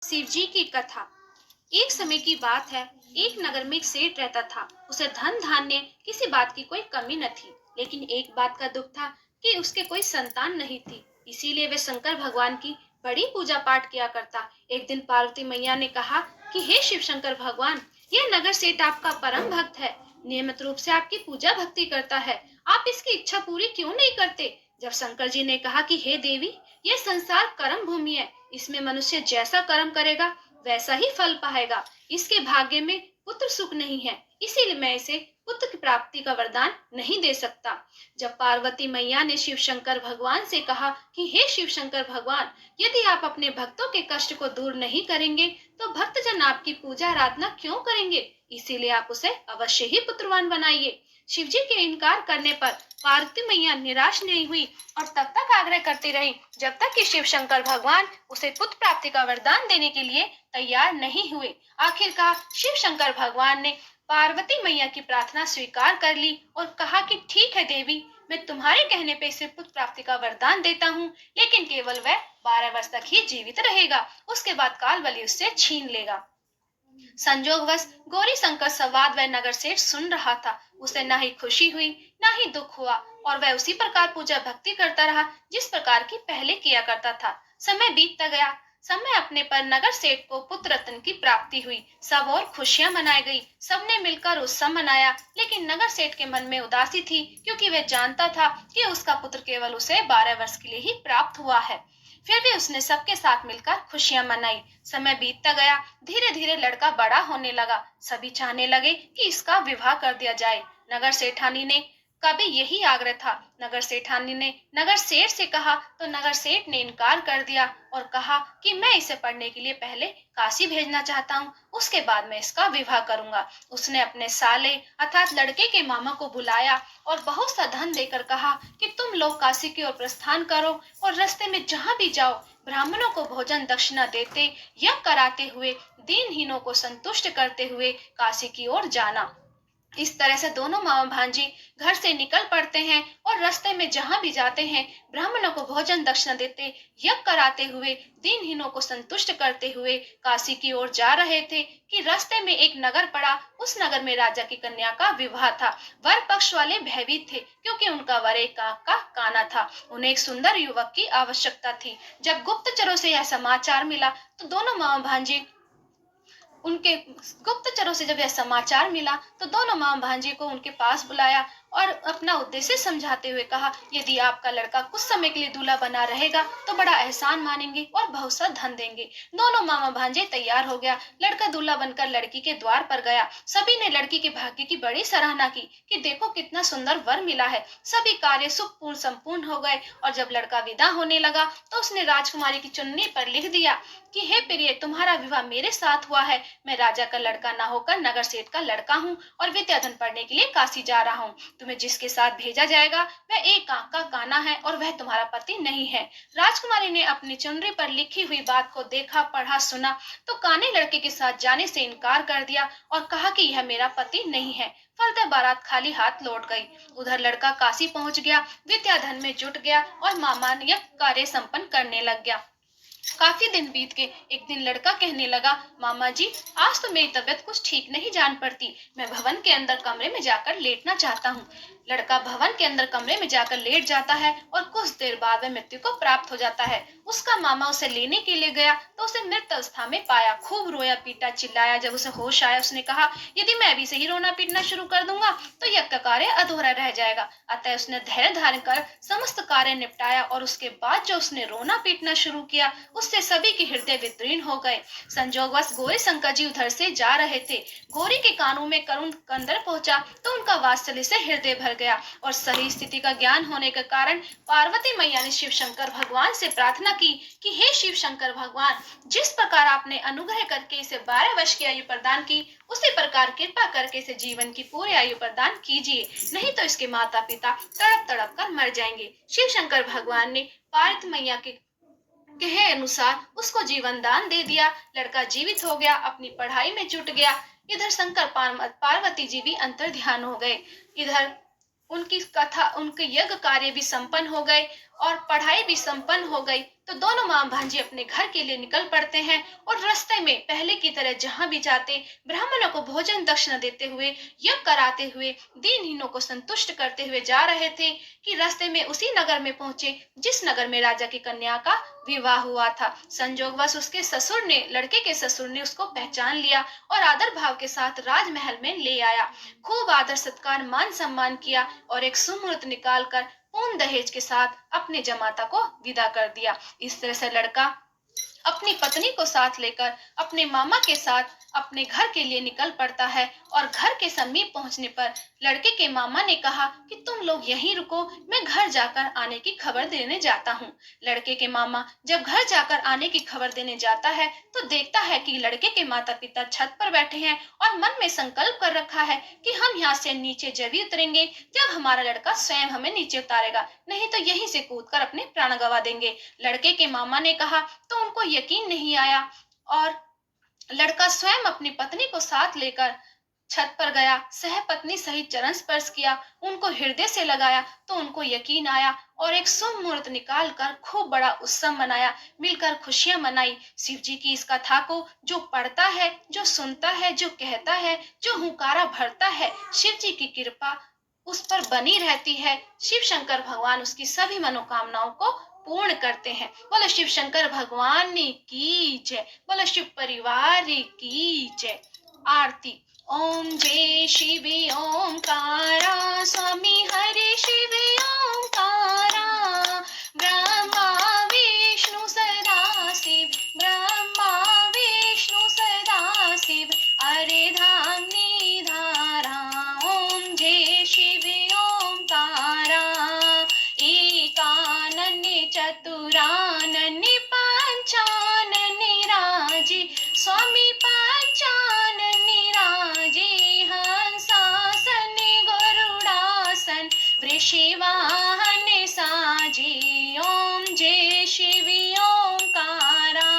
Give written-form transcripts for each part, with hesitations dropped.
शिव जी की कथा। एक समय की बात है। एक नगर में एक सेठ रहता था। उसे धन धान्य किसी बात की कोई कमी न थी, लेकिन एक बात का दुख था कि उसके कोई संतान नहीं थी। इसीलिए वे शंकर भगवान की बड़ी पूजा पाठ किया करता। एक दिन पार्वती मैया ने कहा कि हे शिव शंकर भगवान, यह नगर सेठ आपका परम भक्त है, नियमित रूप से आपकी पूजा भक्ति करता है, आप इसकी इच्छा पूरी क्यों नहीं करते? जब शंकर जी ने कहा कि हे देवी, यह संसार कर्म भूमि है, इसमें मनुष्य जैसा कर्म करेगा वैसा ही फल पाएगा। इसके भाग्य में पुत्र सुख नहीं है, इसीलिए मैं इसे पुत्र की प्राप्ति का वरदान नहीं दे सकता। जब पार्वती मैया ने शिव शंकर भगवान से कहा कि हे शिव शंकर भगवान, यदि आप अपने भक्तों के कष्ट को दूर नहीं करेंगे तो भक्तजन आपकी पूजा आराधना क्यों करेंगे? इसीलिए आप उसे अवश्य ही पुत्रवान बनाइए। शिव जी के इनकार करने पर पार्वती मैया निराश नहीं हुई और तब तक आग्रह करती रही जब तक कि शिव शंकर भगवान उसे पुत्र प्राप्ति का वरदान देने के लिए तैयार नहीं हुए। आखिरकार शिव शंकर भगवान ने पार्वती मैया की प्रार्थना स्वीकार कर ली और कहा कि ठीक है देवी, मैं तुम्हारे कहने पे इसे पुत्र प्राप्ति का वरदान देता हूँ, लेकिन केवल वह 12 वर्ष तक ही जीवित रहेगा, उसके बाद काल बलि उससे छीन लेगा। संजोगवश गौरी शंकर संवाद वह नगर सेठ सुन रहा था। उसे न ही खुशी हुई न ही दुख हुआ और वह उसी प्रकार पूजा भक्ति करता रहा जिस प्रकार की पहले किया करता था। समय बीतता गया। समय अपने पर नगर सेठ को पुत्र रत्न की प्राप्ति हुई। सब और खुशियां मनाई गई। सबने मिलकर उत्सव मनाया, लेकिन नगर सेठ के मन में उदासी थी, क्योंकि वह जानता था कि उसका पुत्र केवल उसे 12 वर्ष के लिए ही प्राप्त हुआ है। फिर भी उसने सबके साथ मिलकर खुशियां मनाई। समय बीतता गया। धीरे धीरे लड़का बड़ा होने लगा। सभी चाहने लगे कि इसका विवाह कर दिया जाए। नगर सेठानी ने कभी यही आग्रह था। नगर सेठानी ने नगर सेठ से कहा तो नगर सेठ ने इनकार कर दिया और कहा कि मैं इसे पढ़ने के लिए पहले काशी भेजना चाहता हूँ, उसके बाद मैं इसका विवाह करूंगा। उसने अपने साले अर्थात लड़के के मामा को बुलाया और बहुत सा धन देकर कहा कि तुम लोग काशी की ओर प्रस्थान करो और रास्ते में जहाँ भी जाओ ब्राह्मणों को भोजन दक्षिणा देते, यज्ञ कराते हुए, दीनहीनों को संतुष्ट करते हुए काशी की ओर जाना। इस तरह से दोनों मामा भांजी घर से निकल पड़ते हैं और रास्ते में जहाँ भी जाते हैं ब्राह्मणों को भोजन दक्षिणा देते, यज्ञ कराते हुए, दीनहीनों को संतुष्ट करते हुए काशी की ओर जा रहे थे कि रास्ते में एक नगर पड़ा। उस नगर में राजा की कन्या का विवाह था। वर पक्ष वाले भयभीत थे, क्योंकि उनका वर एक का काना था। उन्हें एक सुंदर युवक की आवश्यकता थी। जब गुप्तचरों से यह समाचार मिला तो दोनों मामा भांजी उनके गुप्तचरों से जब यह समाचार मिला तो दोनों मामा भांजे को उनके पास बुलाया और अपना उद्देश्य समझाते हुए कहा, यदि आपका लड़का कुछ समय के लिए दूल्हा बना रहेगा तो बड़ा एहसान मानेंगे और बहुत सा धन देंगे। दोनों मामा भांजे तैयार हो गया। लड़का दूल्हा बनकर लड़की के द्वार पर गया। सभी ने लड़की के भाग्य की बड़ी सराहना की कि देखो कितना सुंदर वर मिला है। सभी कार्य सुखपूर्ण संपूर्ण हो गए और जब लड़का विदा होने लगा तो उसने राजकुमारी की चुन्नी पर लिख दिया कि हे प्रिय, तुम्हारा विवाह मेरे साथ हुआ है। मैं राजा का लड़का ना होकर नगर सेठ का लड़का हूँ और विद्याधन पढ़ने के लिए काशी जा रहा हूँ। तुम्हें जिसके साथ भेजा जाएगा वह एक आंख का काना है और वह तुम्हारा पति नहीं है। राजकुमारी ने अपनी चुनरी पर लिखी हुई बात को देखा, पढ़ा, सुना तो काने लड़के के साथ जाने से इनकार कर दिया और कहा कि यह मेरा पति नहीं है। फलते बारात खाली हाथ लौट गई। उधर लड़का काशी पहुंच गया, विद्याधन में जुट गया और मामा यज्ञ कार्य संपन्न करने लग गया। काफी दिन बीत गए। एक दिन लड़का कहने लगा, मामा जी, आज तो मेरी तबीयत कुछ ठीक नहीं जान पड़ती, मैं भवन के अंदर कमरे में जाकर लेटना चाहता हूँ। लड़का भवन के अंदर कमरे में जाकर लेट जाता है और कुछ देर बाद वह मृत्यु को प्राप्त हो जाता है। उसका मामा उसे लेने के लिए गया तो उसे मृत अवस्था में पाया। खूब रोया पीटा, चिल्लाया। जब उसे होश आया उसने कहा, यदि मैं अभी से ही रोना पीटना शुरू कर दूंगा तो यज्ञ का कार्य अधूरा रह जाएगा। अतः उसने धैर्य धारण कर समस्त कार्य निपटाया और उसके बाद जो उसने रोना पीटना शुरू किया उससे सभी के हृदय विदीर्ण हो गए। संजोगवश गौरी शंकर जी उधर से जा रहे थे। गौरी के कानों में करुण कंदर पहुंचा तो उनका वात्सल्य से हृदय भर गया और सही स्थिति का ज्ञान होने के कारण पार्वती मैया ने शिव शंकर भगवान से प्रार्थना की कि हे शिव शंकर भगवान, जिस प्रकार आपने अनुग्रह करके इसे 12 वर्ष की आयु प्रदान की, उसी प्रकार कृपा करके इसे जीवन की पूरी आयु प्रदान कीजिए, नहीं तो इसके माता पिता तड़प तड़प कर मर जाएंगे। शिव शंकर भगवान ने पार्वती मैया के कहे अनुसार उसको जीवन दान दे दिया। लड़का जीवित हो गया, अपनी पढ़ाई में जुट गया। इधर शंकर पार्वती जी भी अंतर ध्यान हो गए। इधर उनकी कथा, उनके यज्ञ कार्य भी संपन्न हो गए और पढ़ाई भी संपन्न हो गई। तो तो दोनों माँ भांजी अपने घर के लिए निकल पड़ते हैं और रास्ते में पहले की तरह जहां भी जाते ब्राह्मणों को भोजन दक्षिणा देते हुए, यज्ञ कराते हुए, दीनहीनों को संतुष्ट करते हुए जा रहे थे कि रास्ते में उसी नगर में पहुंचे जिस नगर में राजा की कन्या का विवाह हुआ था। संजोगवश उसके ससुर ने, लड़के के ससुर ने उसको पहचान लिया और आदर भाव के साथ राजमहल में ले आया। खूब आदर सत्कार मान सम्मान किया और एक सुमुहूर्त निकालकर पूर्ण दहेज के साथ अपने जमाता को विदा कर दिया। इस तरह से लड़का अपनी पत्नी को साथ लेकर अपने मामा के साथ अपने घर के लिए निकल पड़ता है और घर के समीप पहुंचने पर लड़के के मामा ने कहा कि तुम लोग यहीं रुको, मैं घर जाकर आने की खबर देने जाता हूँ। लड़के के मामा जब घर जाकर आने की खबर देने जाता है तो देखता है कि लड़के के माता पिता छत पर बैठे हैं और मन में संकल्प कर रखा है कि हम यहाँ से नीचे जब ही उतरेंगे जब हमारा लड़का स्वयं हमें नीचे उतारेगा, नहीं तो यहीं से कूदकर अपने प्राण गंवा देंगे। लड़के के मामा ने कहा तो उनको यकीन नहीं आया और लड़का स्वयं अपनी पत्नी को साथ लेकर छत पर गया, सहपत्नी सहित चरण स्पर्श किया, उनको हृदय से लगाया तो उनको यकीन आया और एक शुभ मुहूर्त निकाल कर खूब बड़ा उत्सव मनाया, मिलकर खुशियां मनाई। शिव जी की इस कथा को जो पढ़ता है, जो सुनता है, जो कहता है, जो हुंकारा भरता है, शिव जी की कृपा उस पर बनी रहती है। शिव शंकर भगवान उसकी सभी मनोकामनाओं को पूर्ण करते हैं। बोलो शिव शंकर भगवान की जय, बोलो शिव परिवार की जय। आरती। ओम जय शिव ओंकारा, स्वामी हरि शिव ओंकारा, ब्रह्मा विष्णु सदा शिव, ब्रह्मा विष्णु सदा शिव, अरे धाम निधारा। ओम जय शिव ओंकारा, एकानन्य चतुरानन्य पंचानन्य राजे, स्वामी पंचानन्य राजे, हंसासन गरुड़ासन वृषवाहन साजे। ओम जय शिव ओंकारा,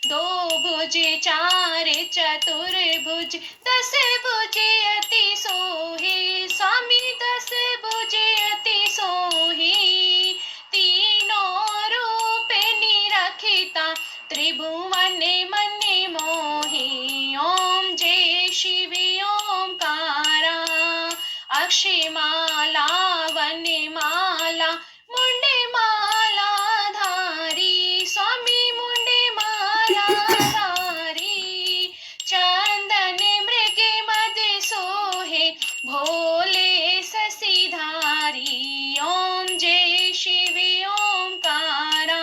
दो भुज चार चतुर्भुज, दस भुज अति सोहे, स्वामी दस भुज अति सोहे, तीनों रूप निरखिता त्रिभुवन मन मोहे। ओम जय शिव ओंकारा, अक्षयमाला वनमाला मुंड माला धारी, स्वामी मुंड माला धारी, चंदन मृग मद सोहे, भोले शशिधारी। ओम जय शिव ओंकारा,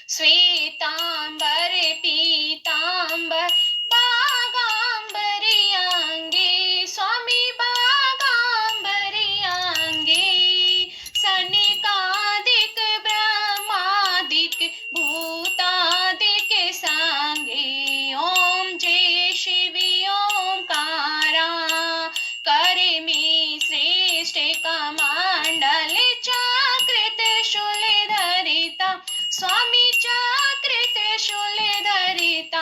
श्वेतांबर पीतांबर बागांबरी अंगे, स्वामी बागांबरी अंगे, सनिकादिक ब्रह्मादिक भूतादिक संगे। ओम जय शिव ओंकारा, कर में श्रेष्ठ कमंडल चाकृत शूल धरिता, स्वामी चाकृत शूल धरिता,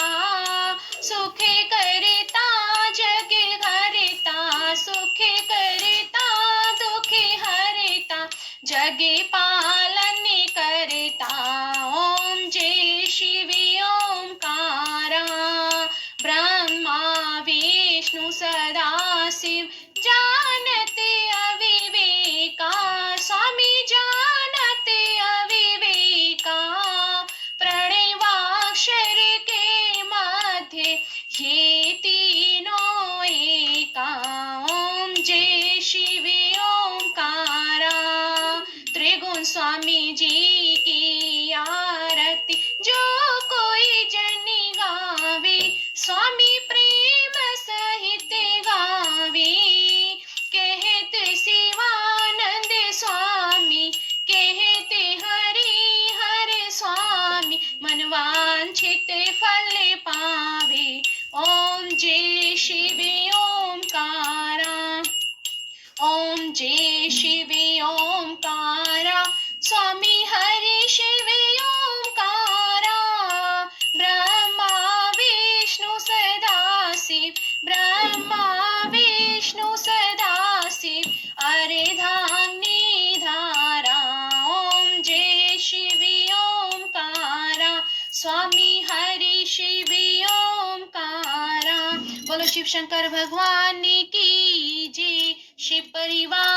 सुख करता जग हरिता, सुख करता दुख हरिता, जग पालन करता। ओम जय शिव ओंकारा, ब्रह्मा विष्णु सदा शिव, जानते अविवेका, स्वामी जानते अविवेका, प्रणवाक्षर के मध्य ये तीनों एका। ओम जय शिव ओंकारा, त्रिगुण स्वामी जी की आरती जो कोई जन गावे, स्वामी प्रेम सहित गावे, कहत शिवानंद स्वामी, कहते हरि हर स्वामी, मनवांछित फल पावे। ओम जय शिव ओंकारा, ओम जय शिव ओंकारा, स्वामी हरि शिव ओंकारा, ब्रह्मा विष्णु सदा शिव, ब्रह्मा विष्णु सदा शिव, अरे धाम निधारा। ओम जय शिव ओंकारा। बोलो शिव शंकर भगवान की जय, शिव परिवार